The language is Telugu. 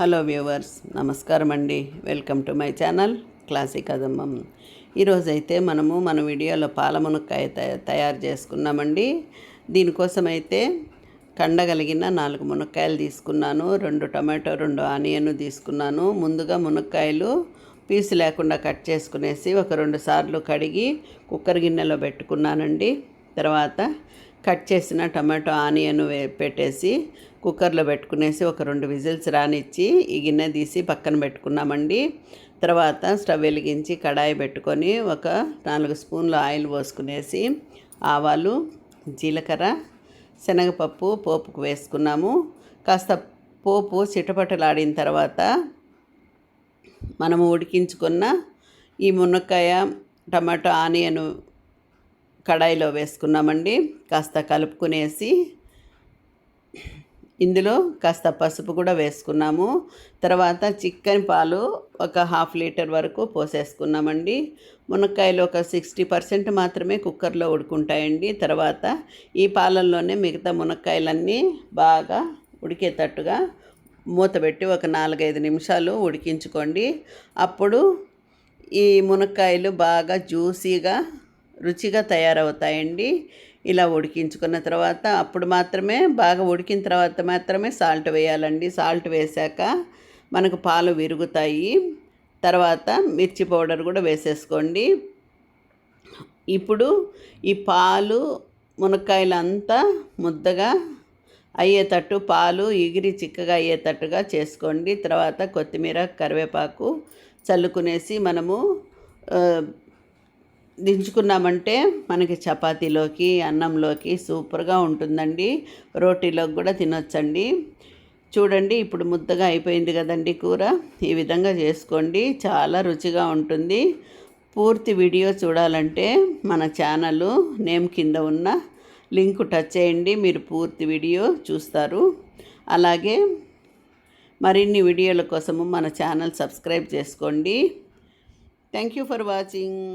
హలో వ్యూవర్స్, నమస్కారం అండి. Welcome to my channel classic Adammam. ఈరోజైతే మన వీడియోలో పాల మునక్కాయ తయారు చేసుకున్నామండి. దీనికోసం అయితే కండగలిగిన 4 మునక్కాయలు తీసుకున్నాను, 2 టమాటో, 2 ఆనియన్ తీసుకున్నాను. ముందుగా మునక్కాయలు పీసు లేకుండా కట్ చేసుకునేసి ఒక 2 సార్లు కడిగి కుక్కర్ గిన్నెలో పెట్టుకున్నానండి. తర్వాత కట్ చేసిన టమాటో ఆనియన్ పెట్టేసి కుక్కర్లో పెట్టుకునేసి ఒక 2 విజిల్స్ రానిచ్చి ఈ గిన్నె తీసి పక్కన పెట్టుకున్నామండి. తర్వాత స్టవ్ వెలిగించి కడాయి పెట్టుకొని ఒక 4 స్పూన్లు ఆయిల్ పోసుకునేసి ఆవాలు, జీలకర్ర, శనగపప్పు పోపుకు వేసుకున్నాము. కాస్త పోపు చిటపటలాడిన తర్వాత మనము ఉడికించుకున్న ఈ మునక్కాయ, టమాటో, ఆనియన్ కడాయిలో వేసుకున్నామండి. కాస్త కలుపుకునేసి ఇందులో కాస్త పసుపు కూడా వేసుకున్నాము. తర్వాత చిక్కని పాలు ఒక 1/2 లీటర్ వరకు పోసేసుకున్నామండి. మునక్కాయలు ఒక 60% మాత్రమే కుక్కర్లో ఉడుకుంటాయండి. తర్వాత ఈ పాలల్లోనే మిగతా మునక్కాయలన్నీ బాగా ఉడికేటట్టుగా మూత పెట్టి ఒక 4-5 నిమిషాలు ఉడికించుకోండి. అప్పుడు ఈ మునక్కాయలు బాగా జ్యూసీగా రుచిగా తయారవుతాయండి. ఇలా ఉడికించుకున్న తర్వాత అప్పుడు మాత్రమే బాగా ఉడికిన తర్వాత మాత్రమే సాల్ట్ వేయాలండి. సాల్ట్ వేశాక మనకు పాలు విరుగుతాయి. తర్వాత మిర్చి పౌడర్ కూడా వేసేసుకోండి. ఇప్పుడు ఈ పాలు మునక్కాయలు అంతా ముద్దగా అయ్యేటట్టు, పాలు ఎగిరి చిక్కగా అయ్యేటట్టుగా చేసుకోండి. తర్వాత కొత్తిమీర, కరివేపాకు చల్లుకునేసి మనము దించుకున్నామంటే మనకి చపాతీలోకి, అన్నంలోకి సూపర్గా ఉంటుందండి. రోటీలోకి కూడా తినొచ్చండి. చూడండి, ఇప్పుడు ముద్దగా అయిపోయింది కదండి కూర. ఈ విధంగా చేసుకోండి, చాలా రుచిగా ఉంటుంది. పూర్తి వీడియో చూడాలంటే మన ఛానల్ నేమ్ కింద ఉన్న లింక్ టచ్ చేయండి, మీరు పూర్తి వీడియో చూస్తారు. అలాగే మరిన్ని వీడియోల కోసము మన ఛానల్ సబ్స్క్రైబ్ చేసుకోండి. Thank you for watching.